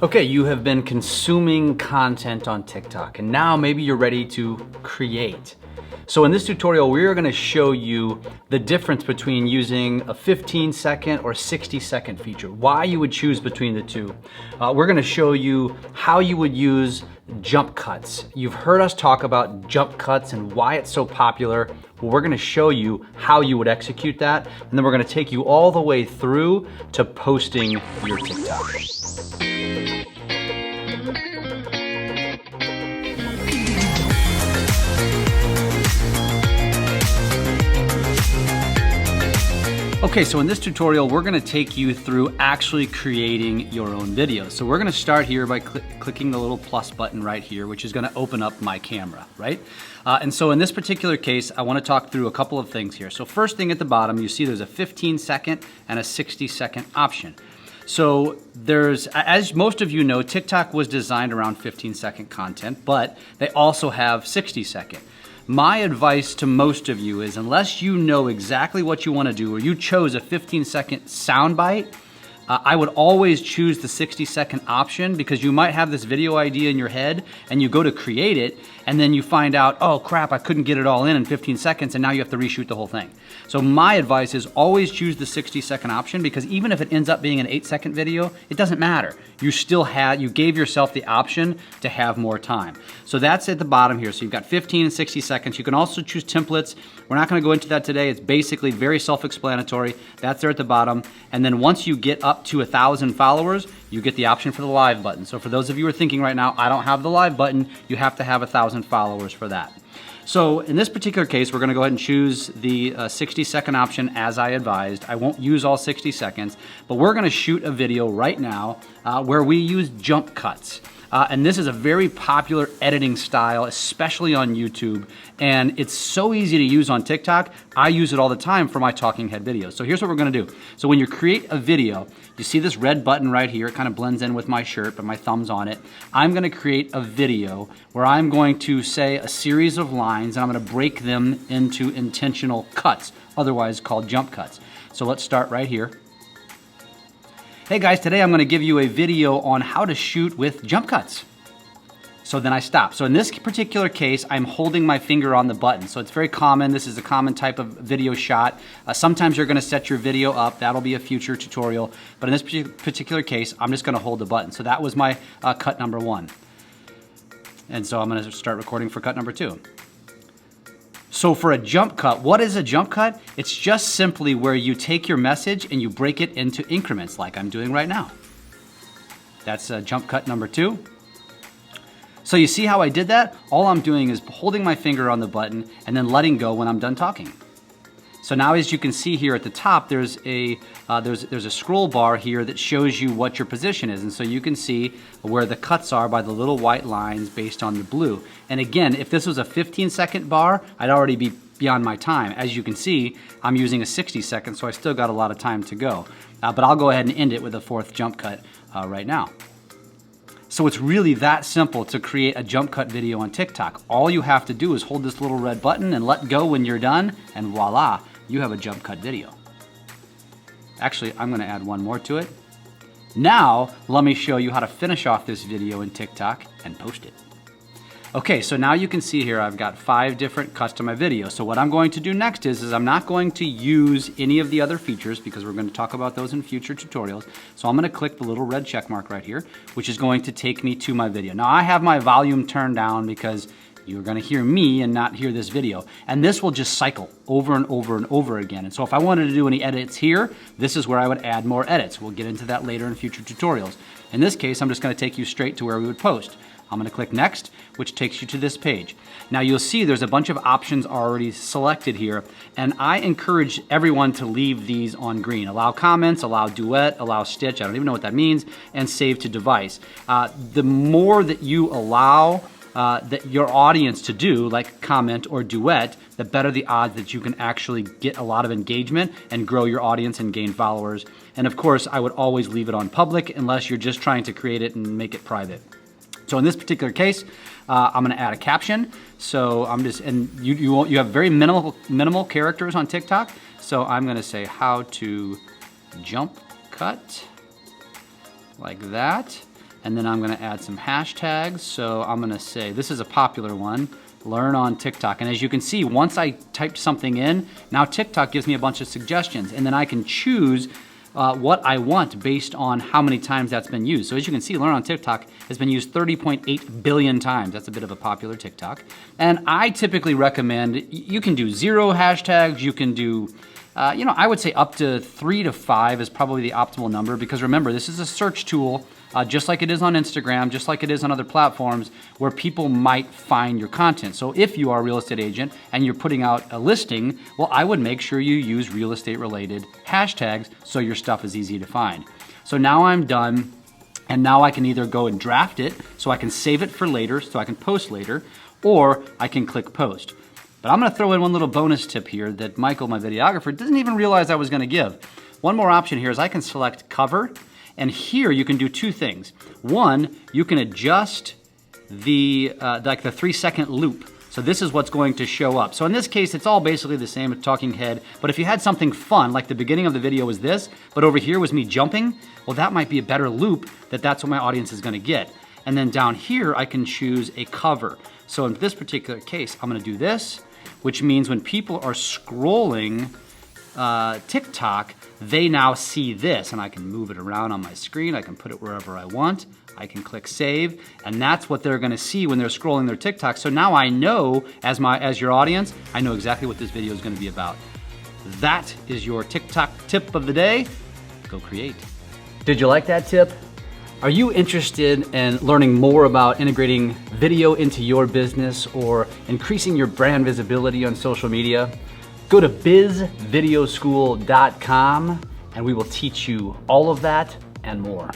Okay, you have been consuming content on TikTok and now maybe you're ready to create. So in this tutorial, we are gonna show you the difference between using a 15-second or 60-second feature, why you would choose between the two. We're gonna show you how you would use jump cuts. You've heard us talk about jump cuts and why it's so popular. Well, we're gonna show you how you would execute that, and then we're gonna take you all the way through to posting your TikTok. Okay, so in this tutorial, we're gonna take you through actually creating your own video. So we're gonna start here by clicking the little plus button right here, which is gonna open up my camera, right? And so in this particular case, I wanna talk through a couple of things here. So first thing at the bottom, you see there's a 15-second and a 60-second option. So as most of you know, TikTok was designed around 15-second content, but they also have 60-second. My advice to most of you is, unless you know exactly what you want to do or you chose a 15-second soundbite, I would always choose the 60-second option, because you might have this video idea in your head and you go to create it and then you find out, oh crap, I couldn't get it all in 15 seconds and now you have to reshoot the whole thing. So my advice is always choose the 60-second option, because even if it ends up being an 8-second video, it doesn't matter. You gave yourself the option to have more time. So that's at the bottom here. So you've got 15 and 60 seconds. You can also choose templates. We're not gonna go into that today. It's basically very self-explanatory. That's there at the bottom. And then once you get up to 1,000 followers, you get the option for the live button. So for those of you who are thinking right now, I don't have the live button, you have to have 1,000 followers for that. So in this particular case, we're gonna go ahead and choose the 60-second option as I advised. I won't use all 60 seconds, but we're gonna shoot a video right now where we use jump cuts. And this is a very popular editing style, especially on YouTube. And it's so easy to use on TikTok. I use it all the time for my talking head videos. So here's what we're gonna do. So when you create a video, you see this red button right here. It kind of blends in with my shirt, but my thumb's on it. I'm gonna create a video where I'm going to say a series of lines and I'm gonna break them into intentional cuts, otherwise called jump cuts. So let's start right here. Hey guys, today I'm gonna give you a video on how to shoot with jump cuts. So then I stop. So in this particular case, I'm holding my finger on the button. So it's very common. This is a common type of video shot. Sometimes you're gonna set your video up. That'll be a future tutorial. But in this particular case, I'm just gonna hold the button. So that was my cut number 1. And so I'm gonna start recording for cut number 2. So for a jump cut, what is a jump cut? It's just simply where you take your message and you break it into increments like I'm doing right now. That's jump cut number 2. So you see how I did that? All I'm doing is holding my finger on the button and then letting go when I'm done talking. So now, as you can see here at the top, there's a scroll bar here that shows you what your position is. And so you can see where the cuts are by the little white lines based on the blue. And again, if this was a 15-second bar, I'd already be beyond my time. As you can see, I'm using a 60-second, so I still got a lot of time to go. But I'll go ahead and end it with a 4th jump cut right now. So it's really that simple to create a jump cut video on TikTok. All you have to do is hold this little red button and let go when you're done, and voila, you have a jump cut video. Actually, I'm gonna add one more to it. Now, let me show you how to finish off this video in TikTok and post it. Okay, so now you can see here I've got 5 different custom videos. So what I'm going to do next is I'm not going to use any of the other features, because we're going to talk about those in future tutorials. So I'm going to click the little red check mark right here, which is going to take me to my video. Now I have my volume turned down because you're going to hear me and not hear this video. And this will just cycle over and over and over again. And so if I wanted to do any edits here, this is where I would add more edits. We'll get into that later in future tutorials. In this case, I'm just going to take you straight to where we would post. I'm gonna click next, which takes you to this page. Now you'll see there's a bunch of options already selected here, and I encourage everyone to leave these on green. Allow comments, allow duet, allow stitch, I don't even know what that means, and save to device. The more that you allow your audience to do, like comment or duet, the better the odds that you can actually get a lot of engagement and grow your audience and gain followers. And of course, I would always leave it on public unless you're just trying to create it and make it private. So in this particular case, I'm gonna add a caption. So I'm just, and you have very minimal characters on TikTok. So I'm gonna say how to jump cut, like that. And then I'm gonna add some hashtags. So I'm gonna say, this is a popular one, learn on TikTok. And as you can see, once I typed something in, now TikTok gives me a bunch of suggestions, and then I can choose what I want based on how many times that's been used. So as you can see, learn on TikTok has been used 30.8 billion times. That's a bit of a popular TikTok. And I typically recommend, you can do 0 hashtags, you can do, I would say up to 3 to 5 is probably the optimal number, because remember, this is a search tool, just like it is on Instagram, just like it is on other platforms where people might find your content. So if you are a real estate agent and you're putting out a listing, well, I would make sure you use real estate related hashtags so your stuff is easy to find. So now I'm done, and now I can either go and draft it so I can save it for later, so I can post later, or I can click post. But I'm gonna throw in one little bonus tip here that Michael, my videographer, doesn't even realize I was gonna give. One more option here is I can select cover. And here you can do 2 things. One, you can adjust the 3-second loop. So this is what's going to show up. So in this case, it's all basically the same as talking head, but if you had something fun, like the beginning of the video was this, but over here was me jumping, well, that might be a better loop that's what my audience is gonna get. And then down here, I can choose a cover. So in this particular case, I'm gonna do this, which means when people are scrolling TikTok, they now see this, and I can move it around on my screen. I can put it wherever I want. I can click save, and that's what they're gonna see when they're scrolling their TikTok. So now I know, as your audience, I know exactly what this video is gonna be about. That is your TikTok tip of the day. Go create. Did you like that tip? Are you interested in learning more about integrating video into your business or increasing your brand visibility on social media? Go to bizvideoschool.com and we will teach you all of that and more.